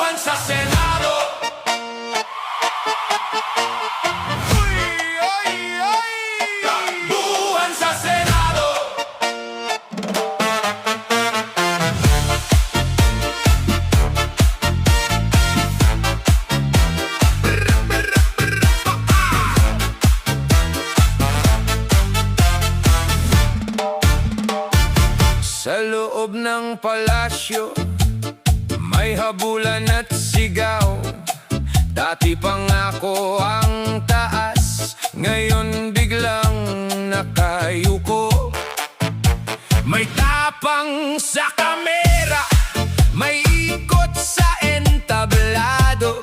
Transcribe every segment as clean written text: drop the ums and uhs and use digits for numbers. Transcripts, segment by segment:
Takbuhan sa Senado. Takbuhan sa Senado. Sa loob ng palasyo, may habulan at sigaw. Dati pangako ang taas, ngayon biglang nakayuko. May tapang sa kamera, may ikot sa entablado.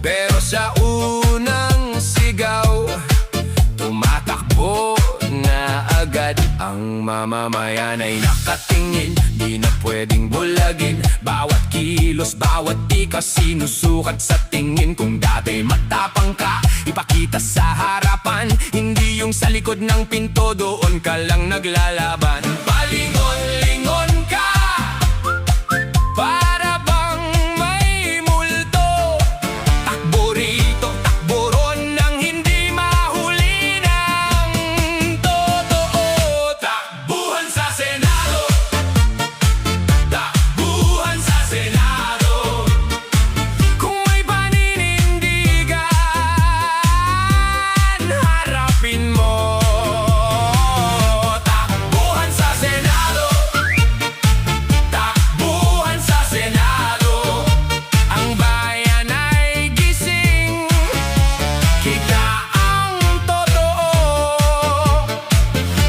Pero sa unang sigaw, tumatakbo na agad. Ang mamamayan ay nakatingin, di na pwedeng bulagin. Bawat kilos, bawat tika sinusukat sa tingin. Kung dati matapang ka, ipakita sa harapan. Hindi yung sa likod ng pinto, doon ka lang naglalaban. Palingon-lingon ka, para bang may multo. Takbo rito, takbo ron, nang hindi mahuli ng totoo. Takbuhan sa Senado. Takbuhan sa Senado. Kung may paninindigan, harapin mo. Takbuhan sa Senado. Takbuhan sa Senado. Ang bayan ay gising, kita ang totoo.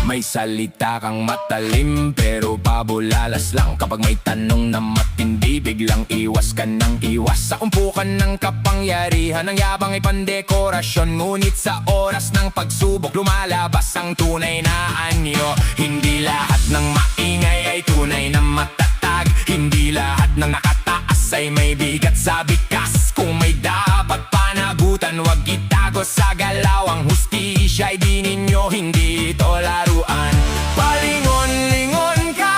May salita kang matalim, pero pabulalas lang. Kapag may tanong na matindi, biglang iwas ka ng iwas. Sa umpukan ng kapangyarihan, ang yabang ay pandekorasyon. Ngunit sa oras ng pagsubok, lumalabas ang tunay na anyo. Hindi lahat ng maingay ay tunay na matatag. Hindi lahat ng nakataas ay may bigat sa bikas. Kung may dapat panagutan, wag itago sa galaw. Ang hustisya ay di ninyo, hindi ito laruan. Palingon-lingon ka,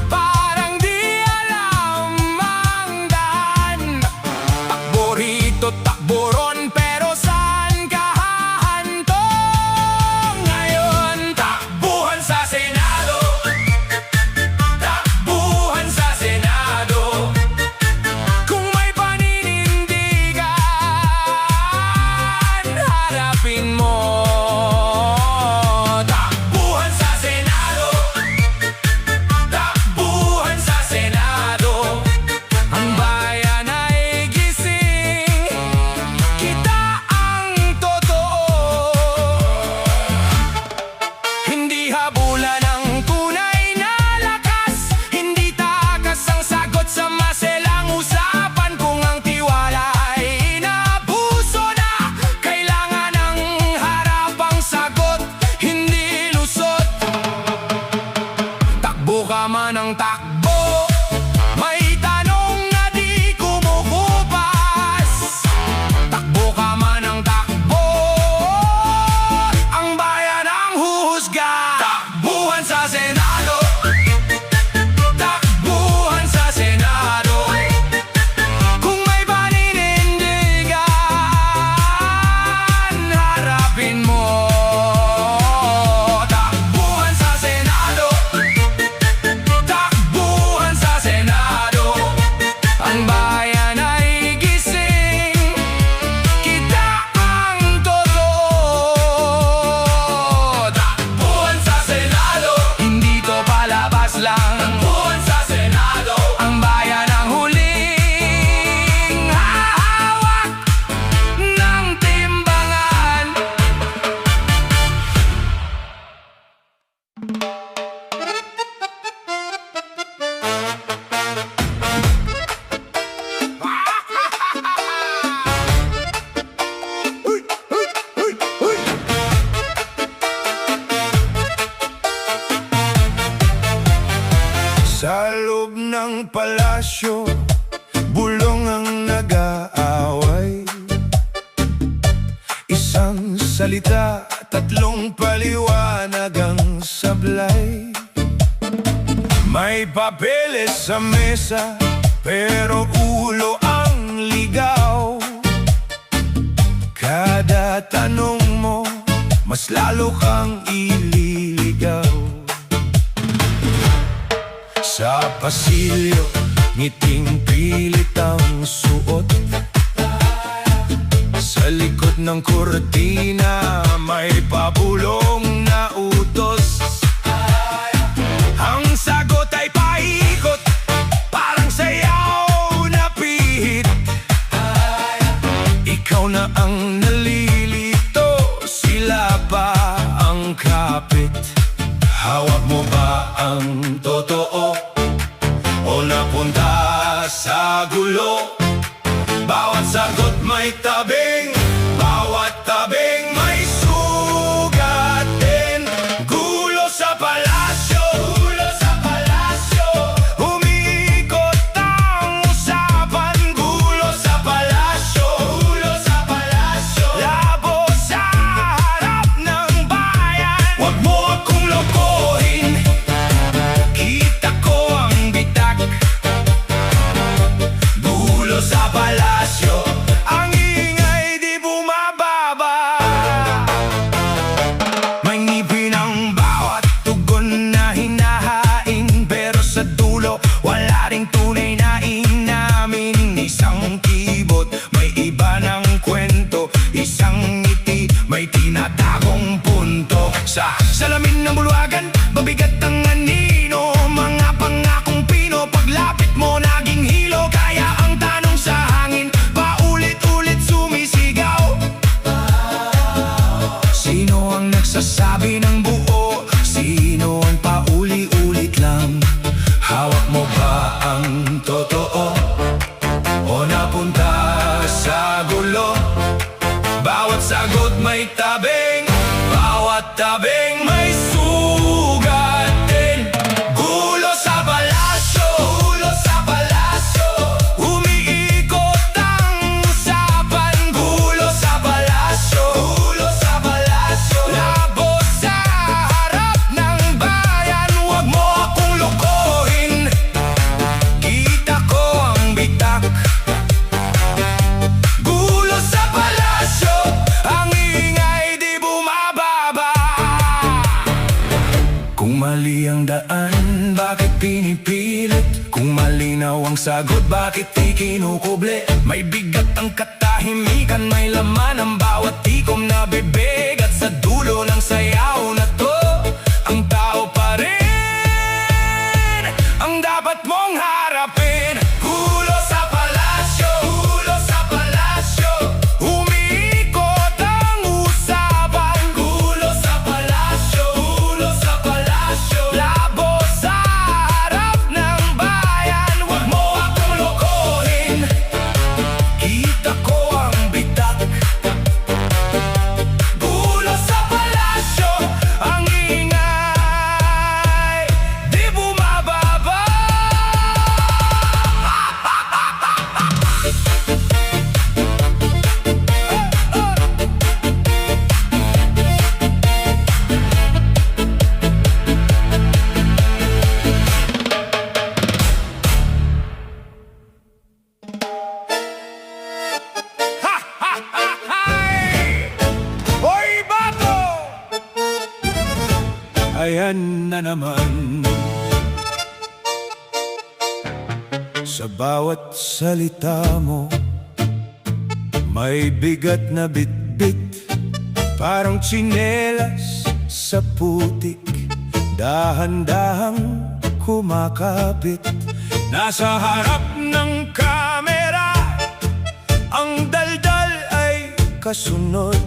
parang di alam ang daan. Takbo rito, takbo ron, pero saan ka hahantong? Ngayon, takbuhan sa Senado. Takbuhan sa Senado. Kung may paninindigan, harapin mo. Takbuhan sa Senado. Takbuhan sa Senado. Ang bayan ay gising, kita ang totoo. Hindi habulan ang tunay na lakas, hindi takas ang sagot sa maselang usapan. Kung ang tiwala ay inabuso na, kailangan ng harapang sagot, hindi lusot. Takbo ka man ang takbo, may tanong na di kumukupas. Takbo ka man ang takbo, ang bayan ang huhusga. Takbuhan sa Senado. Takbuhan sa Senado. Kung may paninindigan, harapin mo. Takbuhan sa Senado. Takbuhan sa Senado. Ang bayan ay gising, kita ang totoo. Takbuhan sa Senado. Hindi to palabas lang. Takbuhan sa Senado. Ang bayan ang huling hahawak ng timbangan. Sa loob ng palasyo, bulong ang nag-aaway. Isang salita, tatlong paliwanag ang sablay. May papeles sa mesa, pero ulo ang mas lalo kang ililigaw. Sa pasilyo, ngiting pilit ang suot. Sa likod ng kurtina, may pabulong na utos. Ang sagot ay paikot, parang sayaw na pihit. Ikaw na ang nalilito, sila pa ang kapit. Hawak mo ba ang totoo o napunta sa gulo? Bawat sagot may tabing, bawat tabing may sugatin. Gulo sa palasyo, gulo sa palasyo. Umiikot ang usapan, gulo sa palasyo, gulo sa palasyo. Labo sa harap ng bayan, wag mo akong lokohin. Kita ko ang bitak, gulo sa palasyo. Ang ingay di bumababa. May ngipin ang bawat tugon na hinahain, pero sa dulo wala ring tunay na inamin. Isang kibot, may iba ng kwento. Isang ngiti, may tinatagong punto. Sa salamin ng bulwagan, mabigat ang anino. Mga pangakong pino, paglapit mo naging hilo. Kaya ang tanong sa hangin, paulit-ulit sumisigaw. Sino ang nagsasabi ng buo? Sino ang pauli-ulit lang? Hawak mo ba ang totoo o napunta sa gulo? Bawat sagot may tabing, bawat tabing may sugatin. Gulo sa palasyo, gulo sa palasyo. Umiikot ang usapan, gulo sa palasyo, gulo sa palasyo. Labo sa harap ng bayan, wag mo akong lokohin. Kita ko ang bitak, gulo sa palasyo. Ang ingay di bumababa. Kung mali ang daan, bakit pinipilit? Kung malinaw ang sagot, bakit di kinukuble? May bigat ang katahimikan, may laman ang bawat tikom na bibig. At sa dulo ng sayaw na to, ang tao pa rin ang dapat mong harapin. Gulo sa palasyo, gulo sa palasyo. Umiikot ang usapan, gulo sa palasyo, gulo sa palasyo. Labo sa harap ng bayan, wag mo akong lokohin. Kita ko ang bitak, gulo sa palasyo. Ang ingay di bumababa. Hoy, bato! Ayan na naman. Sa bawat salita mo, may bigat na bitbit. Parang tsinelas sa putik, dahan-dahang kumakapit. Nasa harap ng kamera, ang daldal ay kasunod.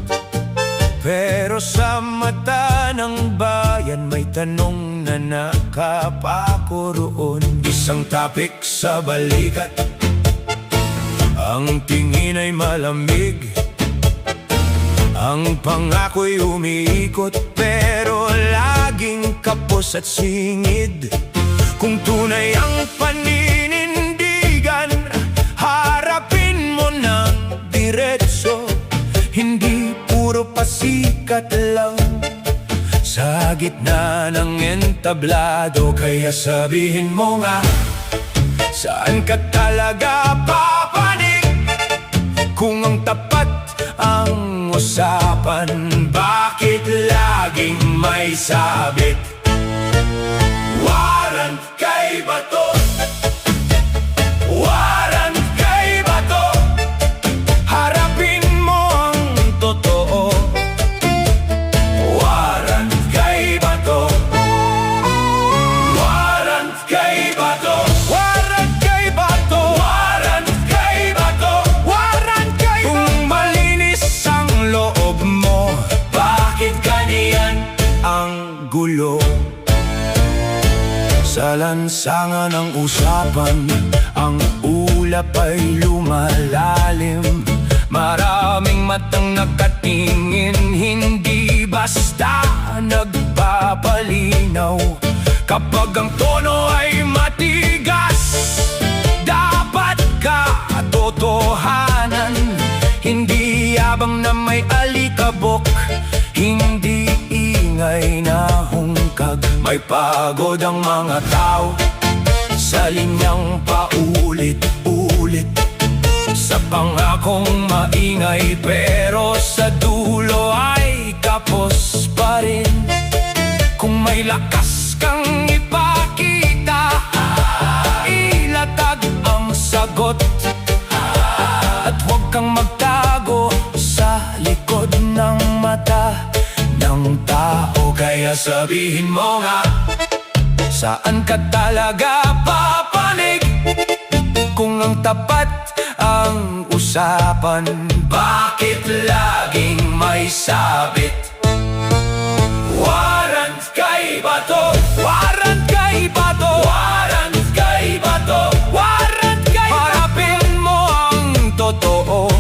Pero sa mata ng bayan, may tanong na nakapako roon. Isang tapik sa balikat, ang tingin ay malamig. Ang pangako'y umiikot, pero laging kapos at singid. Kung tunay ang paninindigan, harapin mo ng diretso. Hindi puro pasikat lang sa gitna ng entablado. Kaya sabihin mo nga, saan ka talaga papanig? Kung ang tapat ang usapan, bakit sabit. Warrant kay Bato, warrant kay Bato. Harapin mo ang totoo. Warrant kay Bato, warrant kay Bato. Warrant kay Bato, warrant kay Bato. Warrant kay Bato. Kung malinis ang loob mo, bakit ganyan ang gulo? Sa lansangan ng usapan, ang ulap ay lumalalim. Maraming matang nakatingin, hindi basta nagpapalinaw. Kapag ang tono ay matigas, dapat katotohanan. Hindi yabang na may alikabok, hindi ingay na hungkag. May pagod ang mga tao sa linyang paulit-ulit, sa pangakong maingay pero sa dulo ay kapos pa rin. Kung may lakas kang ipakita, ilatag ang sagot, at huwag kang magtago sa likod ng mata ng tao. Kaya sabihin mo nga, saan ka talaga papanig? Kung ang tapat ang usapan, bakit laging may sabit? Warrant kay Bato, warrant kay Bato. Warrant kay Bato, warrant kay Bato. Harapin mo ang totoo.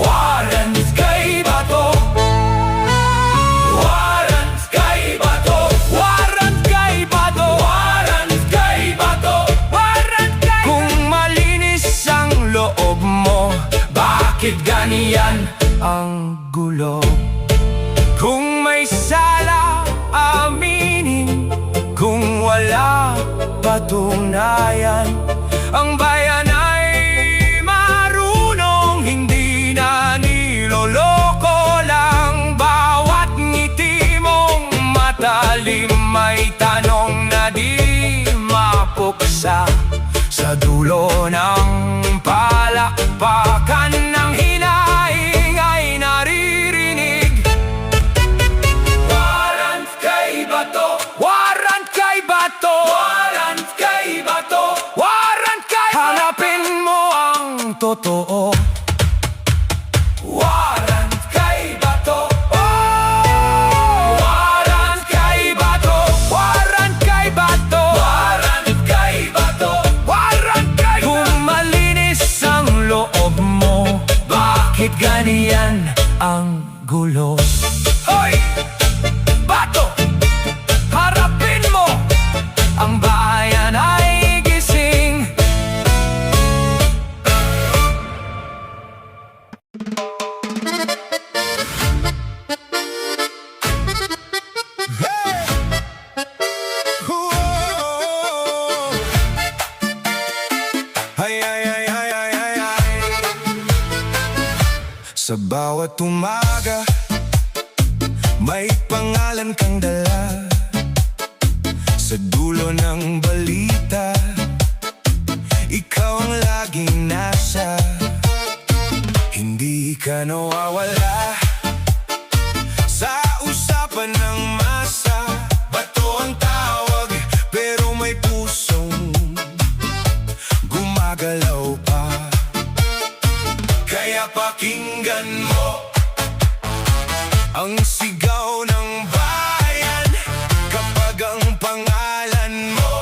Warrant kay Bato, warrant kay Bato. Warrant kay Bato, warrant kay Bato. Warrant kay Bato. Kung malinis ang loob mo, bakit ganyan ang gulo? Kung may sala, aminin. Kung wala patunayan, ang bayan ay marunong. Hindi na niloloko lang bawat ngiti mong matalim. May tanong na di mapuksa, sa dulo ng palakpakan ng hinaing ay naririnig. Warrant kay Bato, warrant kay Bato. Warrant kay Bato, warrant kay Bato. Hanapin mo ang totoo. Warrant kay Bato, oh! Warrant kay Bato, warrant kay Bato. Warrant kay Bato, warrant kay Bato. Kung malinis ang loob mo, bakit ganyan ang gulo? Hoy! Bato! Harapin mo! Ang bayan ay gising. Ay, ay, ay, ay, ay, ay, ay. Sa bawat umaga, may pangalan kang dala. Sa dulo ng balita, ikaw ang laging nasa. Hindi ka nawawala sa usapan ng masa. Bato ang tawag, pero may pusong gumagalaw pa. Kaya pakinggan mo ang sigaw ng bayan kapag ang pangalan mo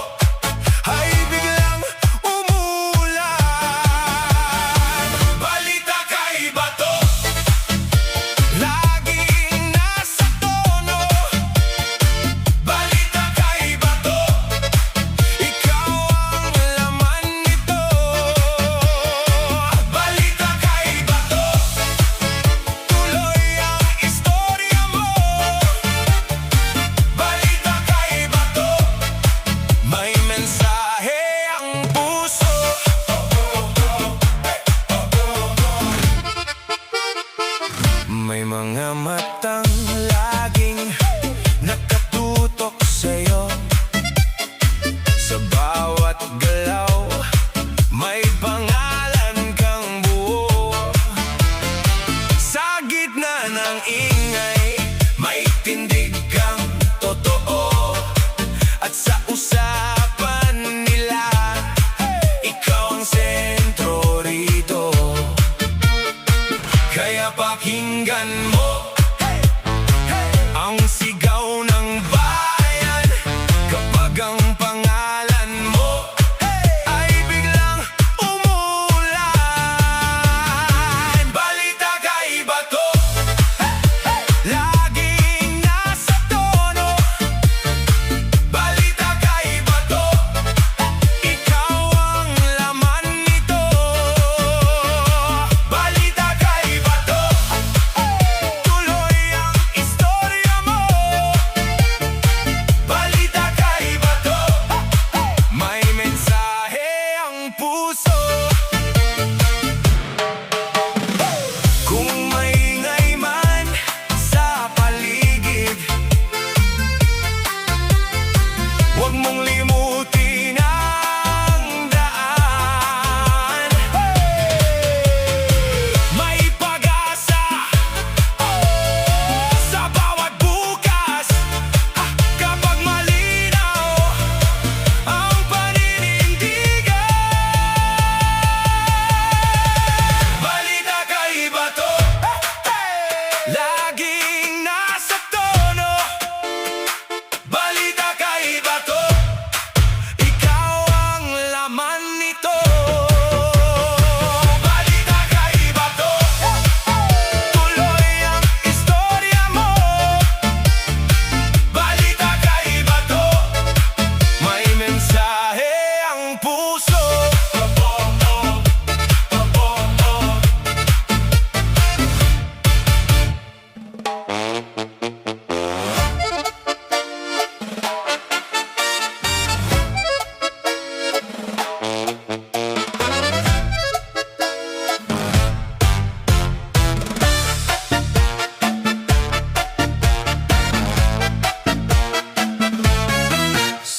ay biglang umulan. Balita kay Bato, laging nasa tono. Balita kay Bato, ikaw ang laman nito. Balita kay Bato, tuloy ang istorya mo. pangalan mo. Ang sigaw ng bayan kapag ang pangalan mo ay biglang umulan. Balita kaiba to, laging nasa tono. Balita kaiba to, ikaw ang laman nito. Balita kaiba to, tuloy ang istorya mo. Balita kaiba to, may mensahe ang puso. Kung maingay man sa paligid, huwag mong limutin ang daan. May pag-asa sa bawat bukas kapag malinaw ang paninindigan. Balita kaiba to, laging nasa tono. Balita kaiba to, ikaw ang laman nito. Balita kaiba to, tuloy ang istorya mo. Balita kaiba to, may mensahe ang puso.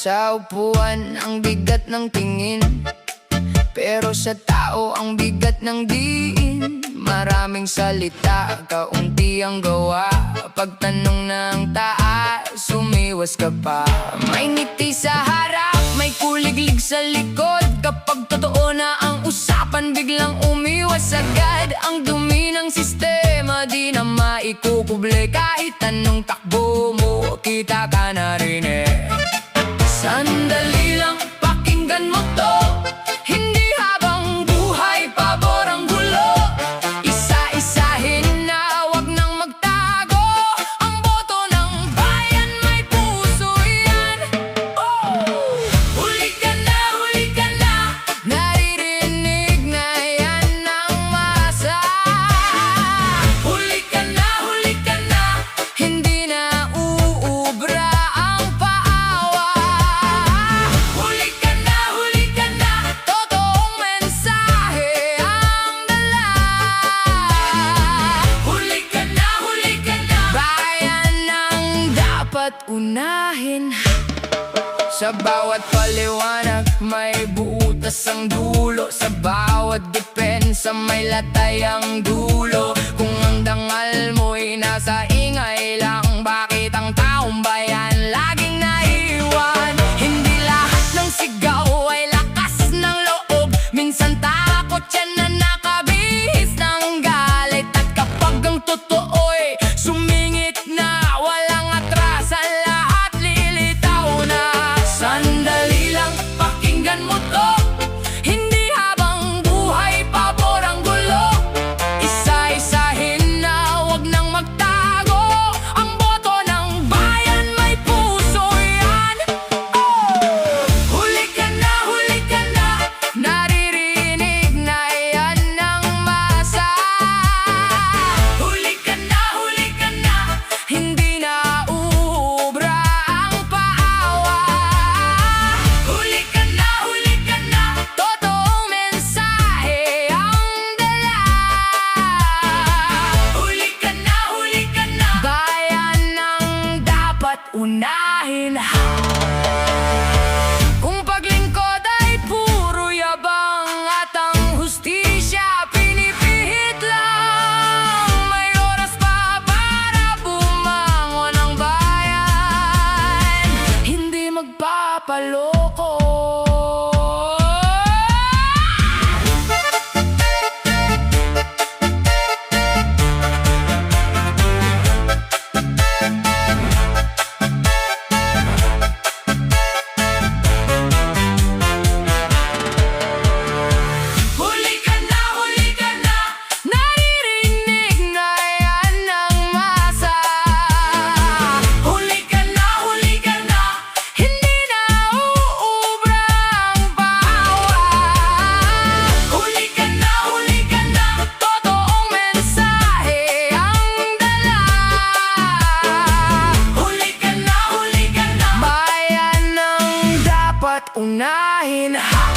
Sa upuan ang bigat ng tingin, pero sa tao ang bigat ng diin. Maraming salita, kaunti ang gawa. Pagtanong ng taas, sumiwas ka pa. May ngiti sa harap, may kuliglig sa likod. Kapag totoo na ang usapan, biglang umiwas agad. Ang dumi ng sistema, di na maikukuble. Kahit anong takbo mo, kita ka na rin eh. Sandali lang, pakinggan mo to. Hindi habang buhay, pabor ang gulo. Isa-isahin na, wag nang magtago. Ang boto ng bayan, may puso yan. Huli ka na, naririnig na yan ng masa. Huli ka na, hindi na uubra ang paawa. Huli ka na, totoong mensahe ang dala. Huli ka na, bayan ang dapat unahin. Sa bawat paliwanag may butas ang dulo. Sa bawat depensa may latay ang dulo. Kung ang dangal mo'y nasa ingay lang, bakit ang taong bayan laging naiwan? Hindi lahat ng sigaw ay lakas ng loob. Minsan takot yan na nakabihis ng galit. At kapag ang totoo'y sumingit na, walang atrasan, lahat lilitaw na. Sandali lang, pakinggan mo to. Hindi habang buhay, pabor ang gulo. Isa-isahin na, wag nang magtago. Ang boto ng bayan, may puso yan. Huli ka na, naririnig na yan ng masa. Huli ka na, hindi na uubra ang paawa. Huli ka na, totoong mensahe ang dala. Huli ka na, bayan ang dapat unahin. Kung paglingkod ay puro yabang at ang hustisya pinipihit lang, may oras pa para bumangon ang bayan. Hindi magpapaloko. unahin.